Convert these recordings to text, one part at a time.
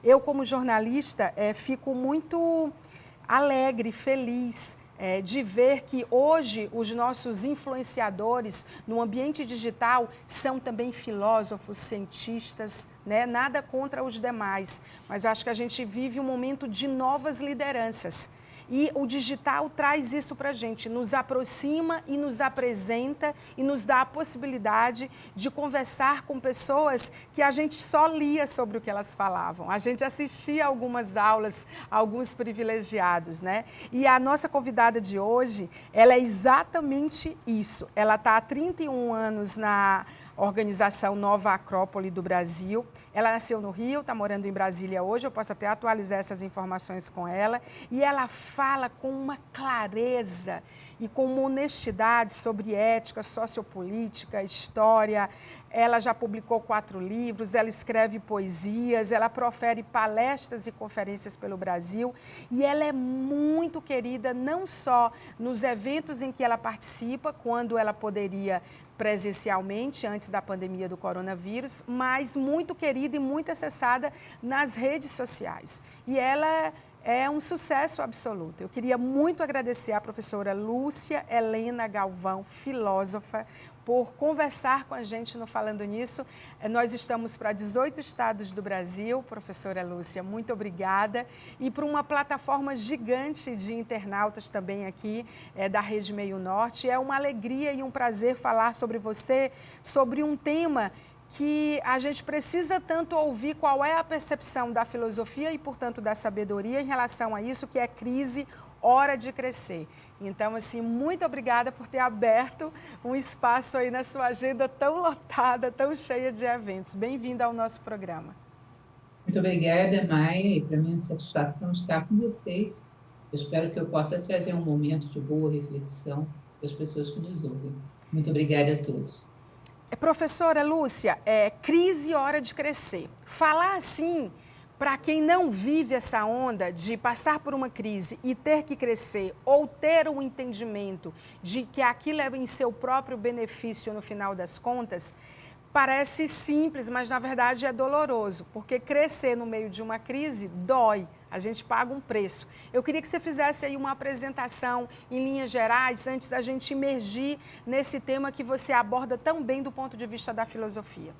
Eu, como jornalista, fico muito alegre, feliz de ver que hoje os nossos influenciadores no ambiente digital são também filósofos, cientistas, né? Nada contra os demais, mas acho que a gente vive um momento de novas lideranças. E o digital traz isso para a gente, nos aproxima e nos apresenta e nos dá a possibilidade de conversar com pessoas que a gente só lia sobre o que elas falavam. A gente assistia algumas aulas, alguns privilegiados, né? E a nossa convidada de hoje, ela é exatamente isso. Ela está há 31 anos na organização Nova Acrópole do Brasil. Ela nasceu no Rio, está morando em Brasília hoje, eu posso até atualizar essas informações com ela. E ela fala com uma clareza e com uma honestidade sobre ética, sociopolítica, história. Ela já publicou 4 livros, ela escreve poesias, ela profere palestras e conferências pelo Brasil. E ela é muito querida, não só nos eventos em que ela participa, quando ela poderia presencialmente, antes da pandemia do coronavírus, mas muito querida e muito acessada nas redes sociais. E ela é um sucesso absoluto. Eu queria muito agradecer à professora Lúcia Helena Galvão, filósofa, por conversar com a gente no Falando Nisso. Nós estamos para 18 estados do Brasil, professora Lúcia, muito obrigada. E para uma plataforma gigante de internautas também aqui, da Rede Meio Norte. É uma alegria e um prazer falar sobre você, sobre um tema que a gente precisa tanto ouvir qual é a percepção da filosofia e, portanto, da sabedoria em relação a isso, que é crise, hora de crescer. Então, assim, muito obrigada por ter aberto um espaço aí na sua agenda tão lotada, tão cheia de eventos. Bem-vinda ao nosso programa. Muito obrigada, Maia, e para mim é uma satisfação estar com vocês. Eu espero que eu possa trazer um momento de boa reflexão para as pessoas que nos ouvem. Muito obrigada a todos. Professora Lúcia, crise, hora de crescer. Falar assim, para quem não vive essa onda de passar por uma crise e ter que crescer, ou ter um entendimento de que aquilo é em seu próprio benefício no final das contas, parece simples, mas na verdade é doloroso, porque crescer no meio de uma crise dói, a gente paga um preço. Eu queria que você fizesse aí uma apresentação em linhas gerais, antes da gente imergir nesse tema que você aborda tão bem do ponto de vista da filosofia.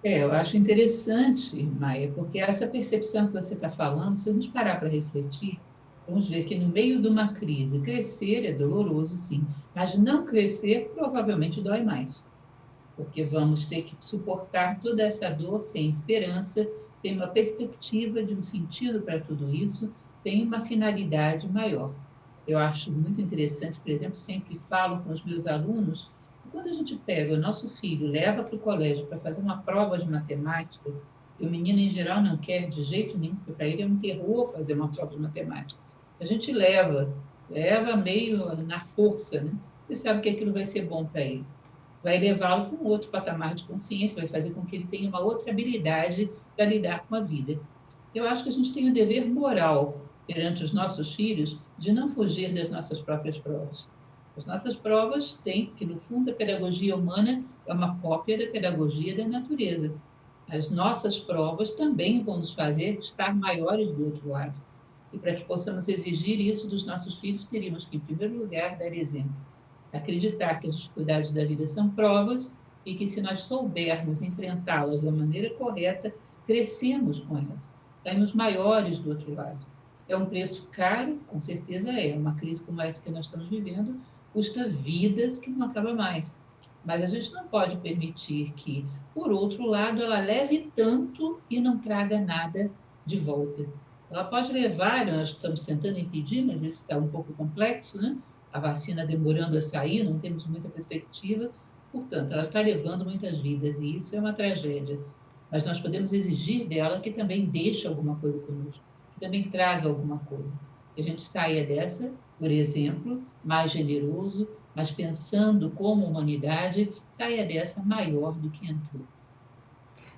Eu acho interessante, Maia, porque essa percepção que você está falando, se a gente parar para refletir, vamos ver que no meio de uma crise, crescer é doloroso, sim, mas não crescer provavelmente dói mais, porque vamos ter que suportar toda essa dor sem esperança, sem uma perspectiva de um sentido para tudo isso, sem uma finalidade maior. Eu acho muito interessante, por exemplo, sempre falo com os meus alunos, quando a gente pega o nosso filho, leva para o colégio para fazer uma prova de matemática, e o menino, em geral, não quer de jeito nenhum, porque para ele é um terror fazer uma prova de matemática. A gente leva meio na força, né? Você sabe que aquilo vai ser bom para ele. Vai levá-lo para um outro patamar de consciência, vai fazer com que ele tenha uma outra habilidade para lidar com a vida. Eu acho que a gente tem o dever moral perante os nossos filhos de não fugir das nossas próprias provas. As nossas provas têm, que no fundo a pedagogia humana é uma cópia da pedagogia da natureza. As nossas provas também vão nos fazer estar maiores do outro lado. E para que possamos exigir isso dos nossos filhos, teríamos que, em primeiro lugar, dar exemplo. Acreditar que as dificuldades da vida são provas e que, se nós soubermos enfrentá-las da maneira correta, crescemos com elas, saímos maiores do outro lado. É um preço caro, com certeza é. Uma crise como essa que nós estamos vivendo custa vidas que não acaba mais. Mas a gente não pode permitir que, por outro lado, ela leve tanto e não traga nada de volta. Ela pode levar, nós estamos tentando impedir, mas isso está um pouco complexo, né? A vacina demorando a sair, não temos muita perspectiva, portanto, ela está levando muitas vidas, e isso é uma tragédia. Mas nós podemos exigir dela que também deixe alguma coisa conosco, que também traga alguma coisa. Que a gente saia dessa, por exemplo, mais generoso, mas pensando como humanidade, saia dessa maior do que entrou.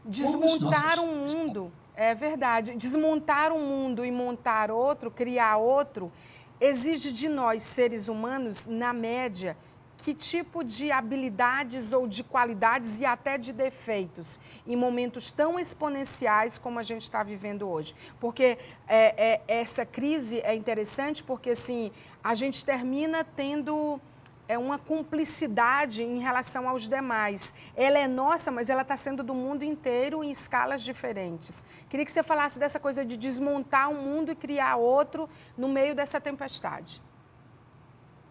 Desmontar um mundo, é verdade, desmontar um mundo e montar outro, criar outro, exige de nós, seres humanos, na média, que tipo de habilidades ou de qualidades e até de defeitos em momentos tão exponenciais como a gente está vivendo hoje? Porque essa crise é interessante porque, assim, a gente termina tendo uma cumplicidade em relação aos demais. Ela é nossa, mas ela está sendo do mundo inteiro em escalas diferentes. Queria que você falasse dessa coisa de desmontar um mundo e criar outro no meio dessa tempestade.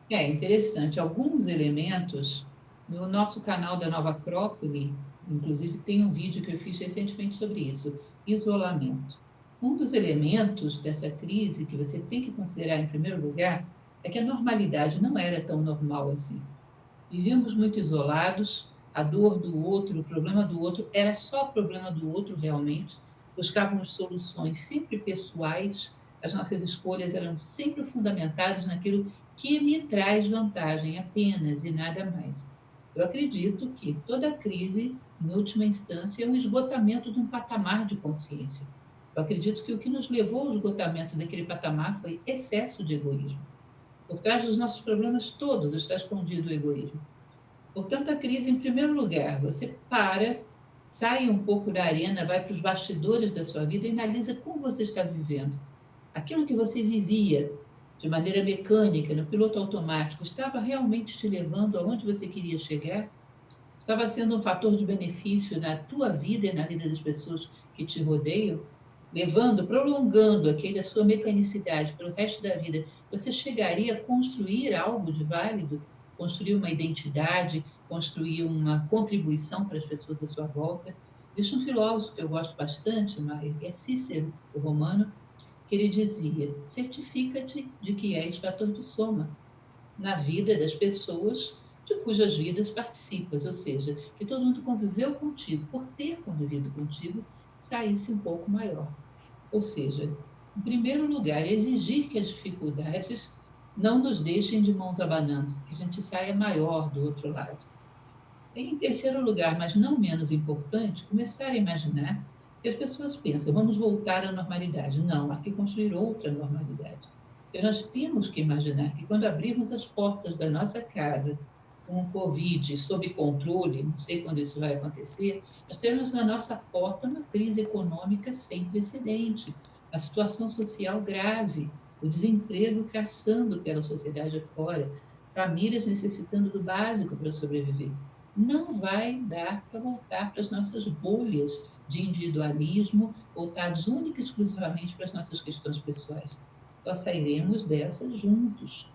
É interessante. Alguns elementos, no nosso canal da Nova Acrópole, inclusive tem um vídeo que eu fiz recentemente sobre isso, isolamento. Um dos elementos dessa crise que você tem que considerar em primeiro lugar é que a normalidade não era tão normal assim. Vivíamos muito isolados, a dor do outro, o problema do outro era só problema do outro realmente. Buscávamos soluções sempre pessoais, as nossas escolhas eram sempre fundamentadas naquilo que me traz vantagem apenas e nada mais. Eu acredito que toda crise, em última instância, é um esgotamento de um patamar de consciência. Eu acredito que o que nos levou ao esgotamento daquele patamar foi excesso de egoísmo. Por trás dos nossos problemas todos está escondido o egoísmo. Portanto, a crise, em primeiro lugar, você para, sai um pouco da arena, vai para os bastidores da sua vida e analisa como você está vivendo. Aquilo que você vivia de maneira mecânica, no piloto automático, estava realmente te levando aonde você queria chegar? Estava sendo um fator de benefício na tua vida e na vida das pessoas que te rodeiam? Levando, prolongando aquela sua mecanicidade para o resto da vida, você chegaria a construir algo de válido? Construir uma identidade, construir uma contribuição para as pessoas à sua volta? Existe um filósofo que eu gosto bastante, mas é Cícero, o romano, que ele dizia: certifica-te de que és fator de soma na vida das pessoas de cujas vidas participas, ou seja, que todo mundo conviveu contigo, por ter convivido contigo, saísse um pouco maior. Ou seja, em primeiro lugar, exigir que as dificuldades não nos deixem de mãos abanando, que a gente saia maior do outro lado. E, em terceiro lugar, mas não menos importante, começar a imaginar que as pessoas pensam, vamos voltar à normalidade. Não, há que construir outra normalidade. E nós temos que imaginar que quando abrirmos as portas da nossa casa com o Covid sob controle, não sei quando isso vai acontecer, nós temos na nossa porta uma crise econômica sem precedente, a situação social grave, o desemprego crescendo pela sociedade afora, famílias necessitando do básico para sobreviver. Não vai dar para voltar para as nossas bolhas de individualismo, voltados única e exclusivamente para as nossas questões pessoais. Nós sairemos dessas juntos.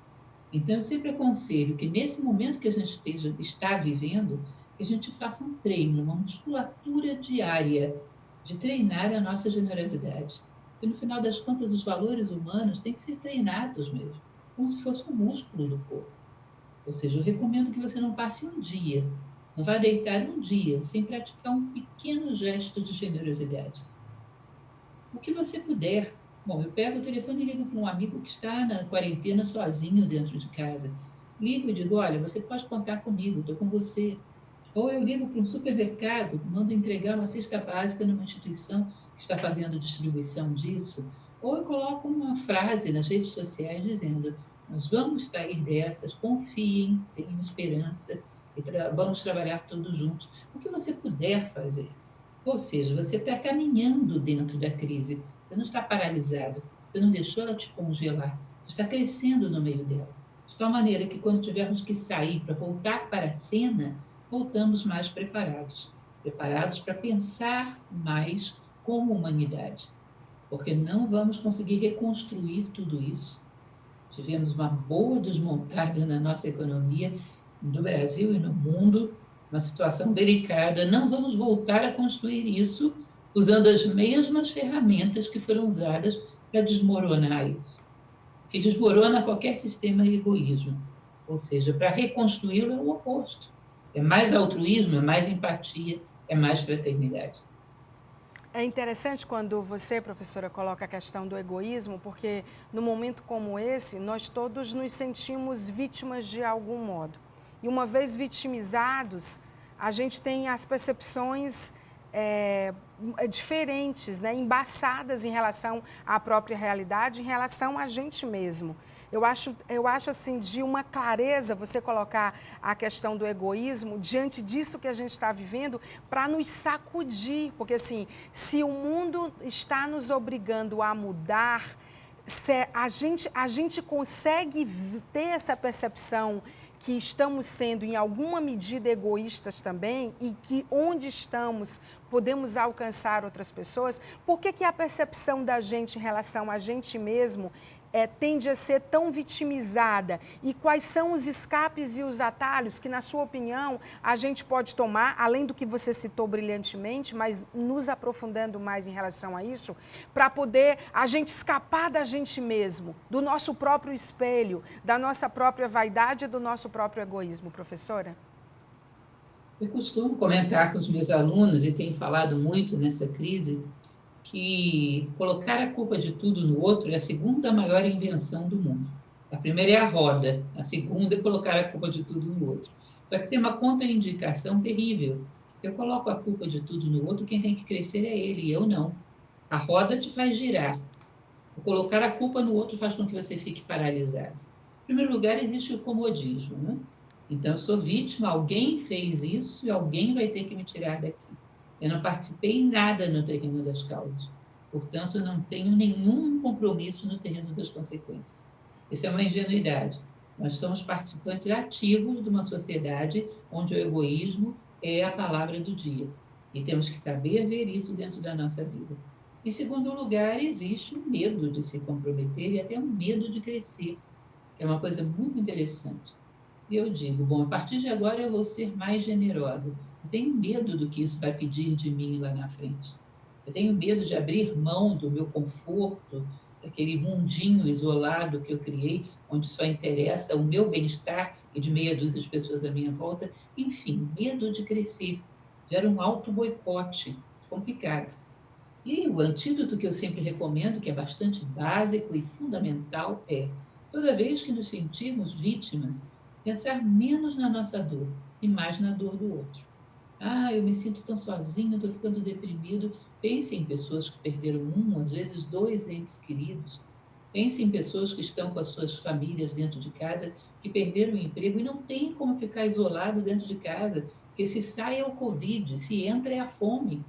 Então, eu sempre aconselho que, nesse momento que a gente está vivendo, que a gente faça um treino, uma musculatura diária de treinar a nossa generosidade. E, no final das contas, os valores humanos têm que ser treinados mesmo, como se fosse um músculo do corpo. Ou seja, eu recomendo que você não passe um dia, não vá deitar um dia sem praticar um pequeno gesto de generosidade. O que você puder. Bom, eu pego o telefone e ligo para um amigo que está na quarentena sozinho dentro de casa. Ligo e digo, olha, você pode contar comigo, estou com você. Ou eu ligo para um supermercado, mando entregar uma cesta básica numa instituição que está fazendo distribuição disso. Ou eu coloco uma frase nas redes sociais dizendo, nós vamos sair dessas, confiem, tenham esperança, e vamos trabalhar todos juntos. O que você puder fazer. Ou seja, você está caminhando dentro da crise, você não está paralisado, você não deixou ela te congelar, você está crescendo no meio dela. De tal maneira que quando tivermos que sair para voltar para a cena, voltamos mais preparados. Preparados para pensar mais como humanidade. Porque não vamos conseguir reconstruir tudo isso. Tivemos uma boa desmontada na nossa economia, no Brasil e no mundo, uma situação delicada. Não vamos voltar a construir isso usando as mesmas ferramentas que foram usadas para desmoronar isso. Que desmorona qualquer sistema de egoísmo. Ou seja, para reconstruí-lo é o oposto. É mais altruísmo, é mais empatia, é mais fraternidade. É interessante quando você, professora, coloca a questão do egoísmo, porque no momento como esse, nós todos nos sentimos vítimas de algum modo. E uma vez vitimizados, a gente tem as percepções diferentes, né? Embaçadas em relação à própria realidade, em relação a gente mesmo. Eu acho assim, de uma clareza você colocar a questão do egoísmo diante disso que a gente está vivendo para nos sacudir, porque assim, se o mundo está nos obrigando a mudar, a gente consegue ter essa percepção que estamos sendo, em alguma medida, egoístas também e que onde estamos podemos alcançar outras pessoas, por que a percepção da gente em relação a gente mesmo tende a ser tão vitimizada? E quais são os escapes e os atalhos que, na sua opinião, a gente pode tomar, além do que você citou brilhantemente, mas nos aprofundando mais em relação a isso, para poder a gente escapar da gente mesmo, do nosso próprio espelho, da nossa própria vaidade e do nosso próprio egoísmo, professora? Eu costumo comentar com os meus alunos, e tenho falado muito nessa crise, que colocar a culpa de tudo no outro é a segunda maior invenção do mundo. A primeira é a roda, a segunda é colocar a culpa de tudo no outro. Só que tem uma contraindicação terrível. Se eu coloco a culpa de tudo no outro, quem tem que crescer é ele, e eu não. A roda te faz girar. O colocar a culpa no outro faz com que você fique paralisado. Em primeiro lugar, existe o comodismo, né? Então, eu sou vítima, alguém fez isso e alguém vai ter que me tirar daqui. Eu não participei em nada no terreno das causas. Portanto, não tenho nenhum compromisso no terreno das consequências. Isso é uma ingenuidade. Nós somos participantes ativos de uma sociedade onde o egoísmo é a palavra do dia. E temos que saber ver isso dentro da nossa vida. Em segundo lugar, existe o medo de se comprometer e até o medo de crescer, que é uma coisa muito interessante. E eu digo, bom, a partir de agora eu vou ser mais generosa. Eu tenho medo do que isso vai pedir de mim lá na frente. Eu tenho medo de abrir mão do meu conforto, daquele mundinho isolado que eu criei, onde só interessa o meu bem-estar e de meia dúzia de pessoas à minha volta. Enfim, medo de crescer. Gera um auto-boicote complicado. E o antídoto que eu sempre recomendo, que é bastante básico e fundamental, é, toda vez que nos sentirmos vítimas, pensar menos na nossa dor e mais na dor do outro. Ah, eu me sinto tão sozinho, estou ficando deprimido. Pense em pessoas que perderam um, às vezes dois entes queridos. Pense em pessoas que estão com as suas famílias dentro de casa, que perderam o emprego e não tem como ficar isolado dentro de casa, porque se sai é o Covid, se entra é a fome.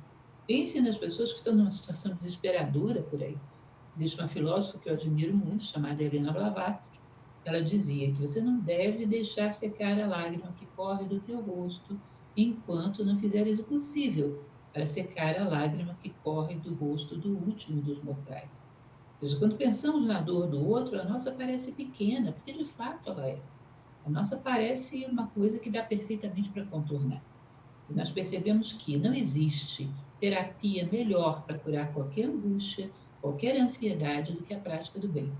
Pense nas pessoas que estão numa situação desesperadora por aí. Existe uma filósofa que eu admiro muito, chamada Helena Blavatsky. Ela dizia que você não deve deixar secar a lágrima que corre do teu rosto enquanto não fizeres o possível para secar a lágrima que corre do rosto do último dos mortais. Ou seja, quando pensamos na dor do outro, a nossa parece pequena, porque de fato ela é. A nossa parece uma coisa que dá perfeitamente para contornar. E nós percebemos que não existe terapia melhor para curar qualquer angústia, qualquer ansiedade do que a prática do bem.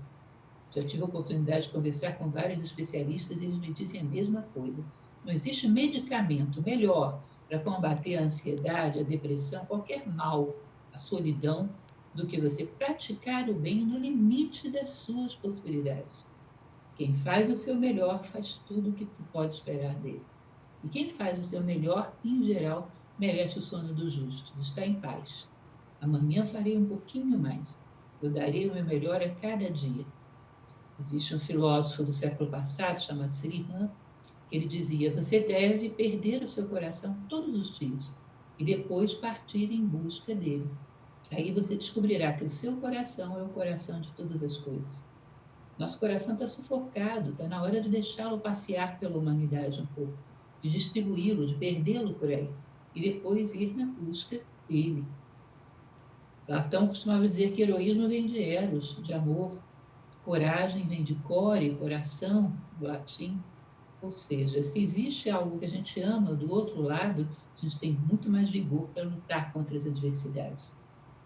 Já tive a oportunidade de conversar com vários especialistas e eles me dizem a mesma coisa. Não existe medicamento melhor para combater a ansiedade, a depressão, qualquer mal, a solidão, do que você praticar o bem no limite das suas possibilidades. Quem faz o seu melhor faz tudo o que se pode esperar dele. E quem faz o seu melhor, em geral, merece o sono dos justos, está em paz. Amanhã farei um pouquinho mais. Eu darei o meu melhor a cada dia. Existe um filósofo do século passado, chamado Sri Ram, que ele dizia, você deve perder o seu coração todos os dias e depois partir em busca dele. Aí você descobrirá que o seu coração é o coração de todas as coisas. Nosso coração está sufocado, está na hora de deixá-lo passear pela humanidade um pouco, de distribuí-lo, de perdê-lo por aí, e depois ir na busca dele. Platão costumava dizer que heroísmo vem de eros, de amor, coragem vem de core, coração, do latim. Ou seja, se existe algo que a gente ama do outro lado, a gente tem muito mais vigor para lutar contra as adversidades.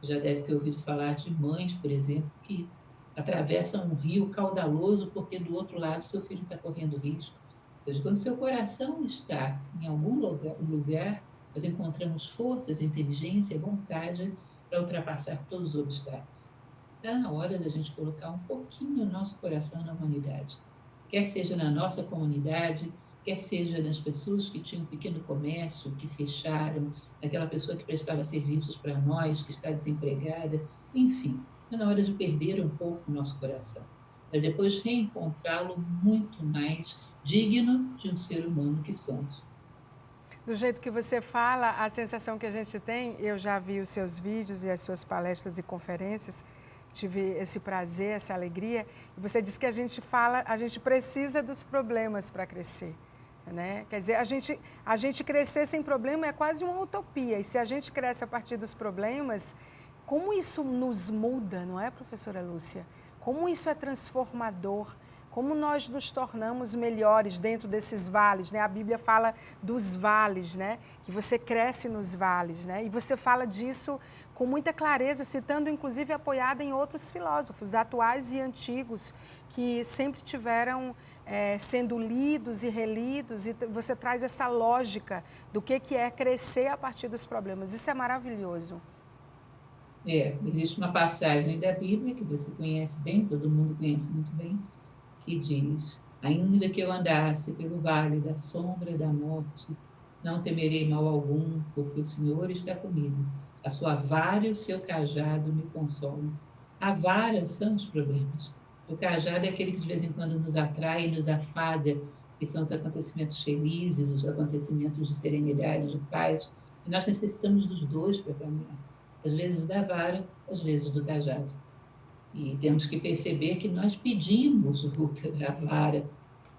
Já deve ter ouvido falar de mães, por exemplo, que atravessam um rio caudaloso porque do outro lado seu filho está correndo risco. Ou seja, quando seu coração está em algum lugar, nós encontramos forças, inteligência, vontade para ultrapassar todos os obstáculos. Está na hora da gente colocar um pouquinho o nosso coração na humanidade. Quer seja na nossa comunidade, quer seja nas pessoas que tinham um pequeno comércio, que fecharam, naquela pessoa que prestava serviços para nós, que está desempregada, enfim, está na hora de perder um pouco o nosso coração. para depois reencontrá-lo muito mais digno de um ser humano que somos. Do jeito que você fala, a sensação que a gente tem, eu já vi os seus vídeos e as suas palestras e conferências, tive esse prazer, essa alegria, e você disse que a gente fala, a gente precisa dos problemas para crescer, né? Quer dizer, a gente crescer sem problema é quase uma utopia, e se a gente cresce a partir dos problemas, como isso nos muda, não é, professora Lúcia? Como isso é transformador, como nós nos tornamos melhores dentro desses vales, né? A Bíblia fala dos vales, né? Que você cresce nos vales, né? E você fala disso com muita clareza, citando inclusive apoiada em outros filósofos atuais e antigos que sempre tiveram sendo lidos e relidos, e você traz essa lógica do que é crescer a partir dos problemas. Isso é maravilhoso. Existe uma passagem da Bíblia que você conhece bem, todo mundo conhece muito bem, que diz: ainda que eu andasse pelo vale da sombra da morte, não temerei mal algum, porque o Senhor está comigo. A sua vara e o seu cajado me consolam. A vara são os problemas. O cajado é aquele que de vez em quando nos atrai e nos afaga, que são os acontecimentos felizes, os acontecimentos de serenidade, de paz. E nós necessitamos dos dois para caminhar. Às vezes da vara, às vezes do cajado. E temos que perceber que nós pedimos o da vara,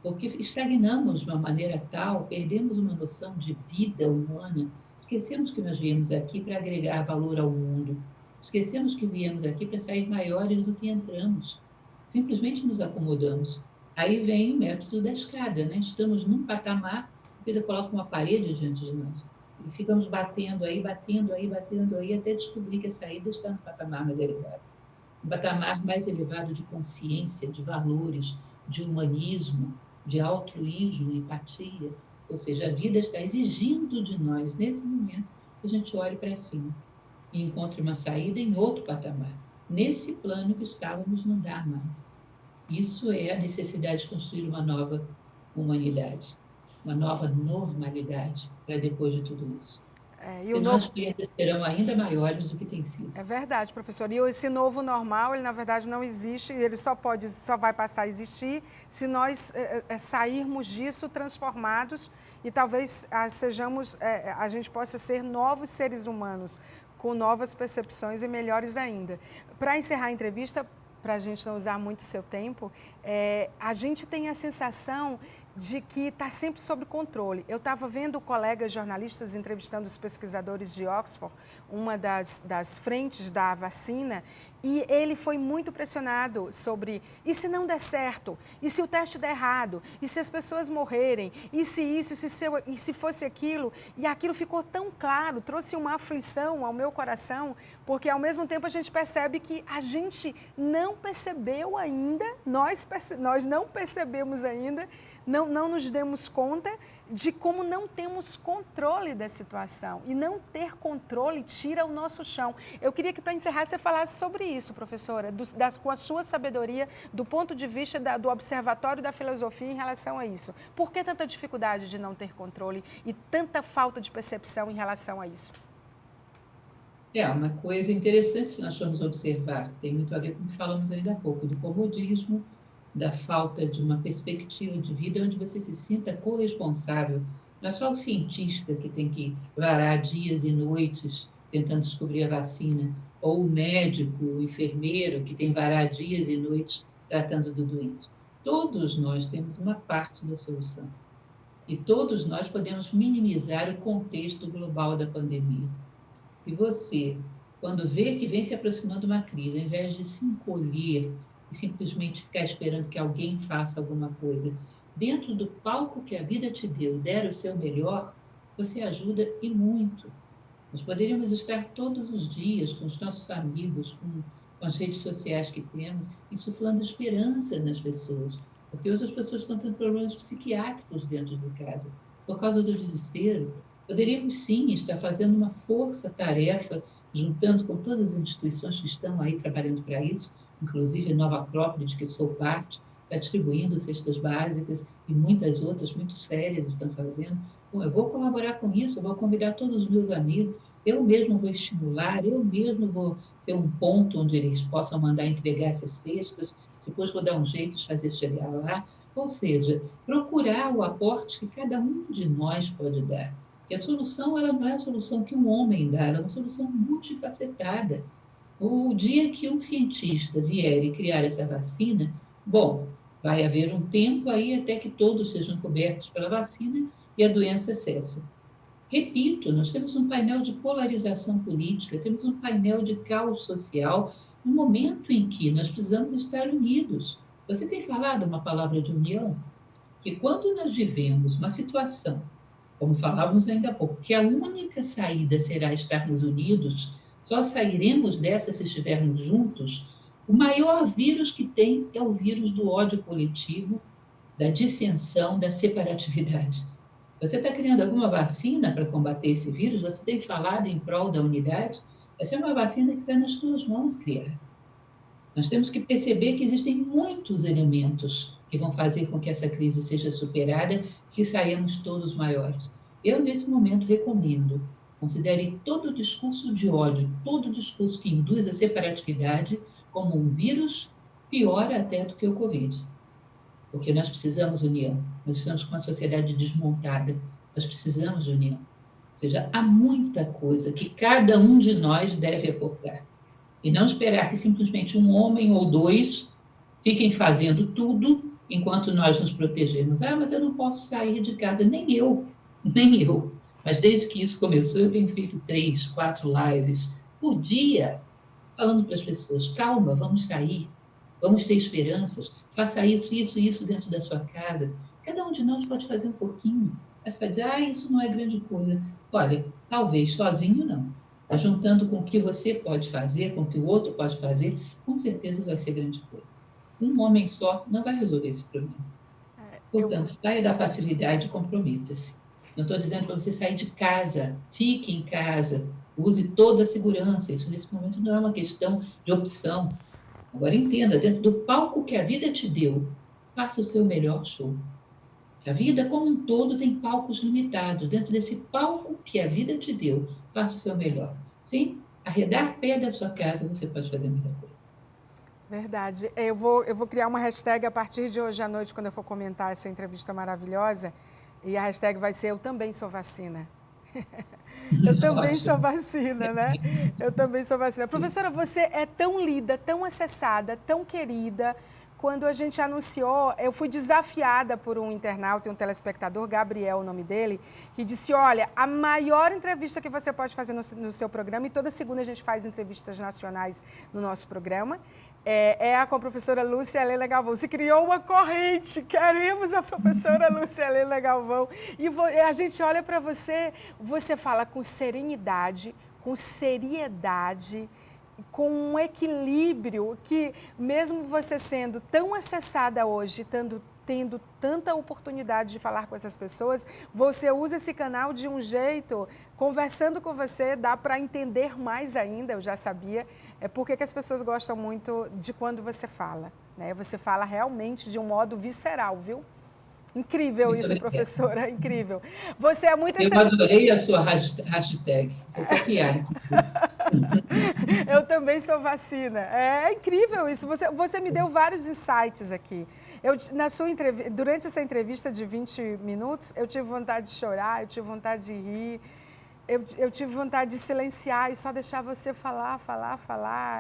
porque estagnamos de uma maneira tal, perdemos uma noção de vida humana, esquecemos que nós viemos aqui para agregar valor ao mundo, esquecemos que viemos aqui para sair maiores do que entramos, simplesmente nos acomodamos. Aí vem o método da escada, né? Estamos num patamar, a vida coloca uma parede diante de nós, e ficamos batendo aí, até descobrir que a saída está no patamar mais elevado. Um patamar mais elevado de consciência, de valores, de humanismo, de altruísmo, empatia. Ou seja, a vida está exigindo de nós, nesse momento, que a gente olhe para cima e encontre uma saída em outro patamar. Nesse plano que estávamos, não dá mais. Isso é a necessidade de construir uma nova humanidade, uma nova normalidade para depois de tudo isso. Senão as perdas serão ainda maiores do que tem sido. É verdade, professor. E esse novo normal, ele na verdade não existe, ele só vai passar a existir se nós sairmos disso transformados e talvez a gente possa ser novos seres humanos, com novas percepções e melhores ainda. Para encerrar a entrevista, para a gente não usar muito o seu tempo, a gente tem a sensação de que está sempre sob controle. Eu estava vendo colegas jornalistas entrevistando os pesquisadores de Oxford, uma das frentes da vacina, e ele foi muito pressionado sobre, e se não der certo? E se o teste der errado? E se as pessoas morrerem? E se isso? E se fosse aquilo? E aquilo ficou tão claro, trouxe uma aflição ao meu coração, porque ao mesmo tempo a gente percebe que a gente não percebeu ainda, nós não percebemos ainda, não nos demos conta de como não temos controle da situação. E não ter controle tira o nosso chão. Eu queria que, para encerrar, você falasse sobre isso, professora, com a sua sabedoria, do ponto de vista do observatório da filosofia em relação a isso. Por que tanta dificuldade de não ter controle e tanta falta de percepção em relação a isso? Uma coisa interessante se nós formos observar, tem muito a ver com o que falamos ainda há pouco, do comodismo, da falta de uma perspectiva de vida onde você se sinta corresponsável. Não é só o cientista que tem que varar dias e noites tentando descobrir a vacina, ou o médico, o enfermeiro que tem que varar dias e noites tratando do doente. Todos nós temos uma parte da solução. E todos nós podemos minimizar o contexto global da pandemia. E você, quando vê que vem se aproximando uma crise, ao invés de se encolher e simplesmente ficar esperando que alguém faça alguma coisa, dentro do palco que a vida te deu, der o seu melhor, você ajuda e muito. Nós poderíamos estar todos os dias com os nossos amigos, com as redes sociais que temos, insuflando esperança nas pessoas, porque hoje as pessoas estão tendo problemas psiquiátricos dentro de casa, por causa do desespero. Poderíamos, sim, estar fazendo uma força-tarefa, juntando com todas as instituições que estão aí trabalhando para isso, inclusive Nova Acrópole, de que sou parte, está distribuindo cestas básicas e muitas outras muito sérias estão fazendo. Bom, eu vou colaborar com isso, eu vou convidar todos os meus amigos, eu mesmo vou estimular, eu mesmo vou ser um ponto onde eles possam mandar entregar essas cestas, depois vou dar um jeito de fazer chegar lá. Ou seja, procurar o aporte que cada um de nós pode dar. E a solução, ela não é a solução que um homem dá, ela é uma solução multifacetada. O dia que um cientista vier e criar essa vacina, bom, vai haver um tempo aí até que todos sejam cobertos pela vacina e a doença cessa. Repito, nós temos um painel de polarização política, temos um painel de caos social, no momento em que nós precisamos estar unidos. Você tem falado uma palavra de união? Que quando nós vivemos uma situação, como falávamos ainda há pouco, que a única saída será estarmos unidos, só sairemos dessa se estivermos juntos, o maior vírus que tem é o vírus do ódio coletivo, da dissensão, da separatividade. Você está criando alguma vacina para combater esse vírus? Você tem falado em prol da unidade? Essa é uma vacina que está nas tuas mãos criar. Nós temos que perceber que existem muitos elementos que vão fazer com que essa crise seja superada, que saiamos todos maiores. Eu, nesse momento, recomendo, considere todo o discurso de ódio, todo o discurso que induz a separatividade como um vírus pior até do que o Covid. Porque nós precisamos de união. Nós estamos com uma sociedade desmontada. Nós precisamos de união. Ou seja, há muita coisa que cada um de nós deve aportar. E não esperar que simplesmente um homem ou dois fiquem fazendo tudo enquanto nós nos protegemos. Ah, mas eu não posso sair de casa. Nem eu. Mas desde que isso começou, eu tenho feito 3, 4 lives por dia, falando para as pessoas, calma, vamos sair, vamos ter esperanças, faça isso dentro da sua casa. Cada um de nós pode fazer um pouquinho. Mas você vai dizer, isso não é grande coisa. Olha, talvez sozinho não. Mas juntando com o que você pode fazer, com o que o outro pode fazer, com certeza vai ser grande coisa. Um homem só não vai resolver esse problema. Portanto, saia da passividade e comprometa-se. Não estou dizendo para você sair de casa, fique em casa, use toda a segurança. Isso, nesse momento, não é uma questão de opção. Agora, entenda, dentro do palco que a vida te deu, faça o seu melhor show. A vida, como um todo, tem palcos limitados. Dentro desse palco que a vida te deu, faça o seu melhor. Sem arredar pé da sua casa, você pode fazer muita coisa. Verdade. Eu vou criar uma hashtag a partir de hoje à noite, quando eu for comentar essa entrevista maravilhosa. E a hashtag vai ser Eu Também Sou Vacina. Eu também sou vacina, né? Eu também sou vacina. Professora, você é tão lida, tão acessada, tão querida. Quando a gente anunciou, eu fui desafiada por um internauta e um telespectador, Gabriel, o nome dele, que disse, olha, a maior entrevista que você pode fazer no seu programa, e toda segunda a gente faz entrevistas nacionais no nosso programa, é com a professora Lúcia Helena Galvão. Se criou uma corrente, queremos a professora Lúcia Helena Galvão. E a gente olha para você, você fala com serenidade, com seriedade, com um equilíbrio que, mesmo você sendo tão acessada hoje, tendo tanta oportunidade de falar com essas pessoas, você usa esse canal de um jeito, conversando com você, dá para entender mais ainda, eu já sabia, porque que as pessoas gostam muito de quando você fala, né? Você fala realmente de um modo visceral, viu? Incrível muito isso, obrigada. Professora, incrível. Você é muito... Eu adorei a sua hashtag, vou copiar. Eu também sou vacina. É incrível isso. Você me deu vários insights aqui. Durante essa entrevista de 20 minutos, eu tive vontade de chorar, eu tive vontade de rir, eu tive vontade de silenciar e só deixar você falar.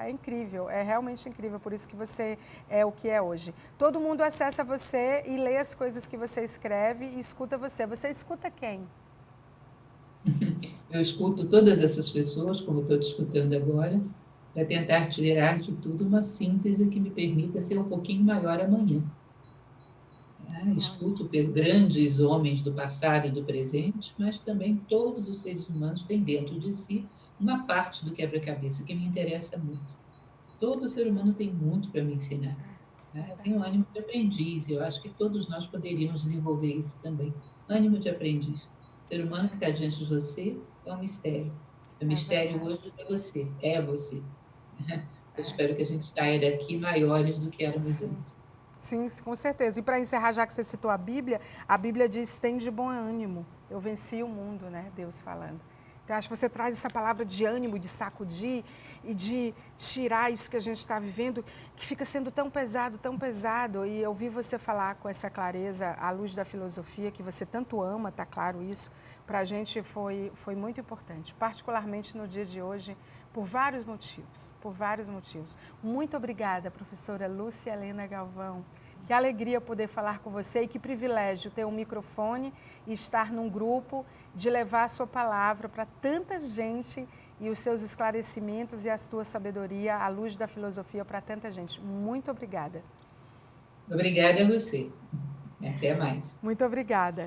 É incrível, é realmente incrível. Por isso que você é o que é hoje. Todo mundo acessa você e lê as coisas que você escreve e escuta você. Você escuta quem? Eu escuto todas essas pessoas, como estou te escutando agora, para tentar tirar de tudo uma síntese que me permita ser um pouquinho maior amanhã. Escuto grandes homens do passado e do presente, mas também todos os seres humanos têm dentro de si uma parte do quebra-cabeça que me interessa muito. Todo ser humano tem muito para me ensinar. Eu tenho ânimo de aprendiz, eu acho que todos nós poderíamos desenvolver isso também. Ânimo de aprendiz. O ser humano que está diante de você é um mistério. O mistério hoje é você, Eu espero que a gente saia daqui maiores do que éramos antes. Sim, com certeza. E para encerrar, já que você citou a Bíblia diz, tem de bom ânimo, eu venci o mundo, né? Deus falando. Então, acho que você traz essa palavra de ânimo, de sacudir e de tirar isso que a gente está vivendo, que fica sendo tão pesado. E eu ouvi você falar com essa clareza, à luz da filosofia, que você tanto ama, está claro isso, para a gente foi muito importante, particularmente no dia de hoje, por vários motivos, Muito obrigada, professora Lúcia Helena Galvão. Que alegria poder falar com você e que privilégio ter um microfone e estar num grupo de levar a sua palavra para tanta gente e os seus esclarecimentos e a sua sabedoria à luz da filosofia para tanta gente. Muito obrigada. Obrigada a você. Até mais. Muito obrigada.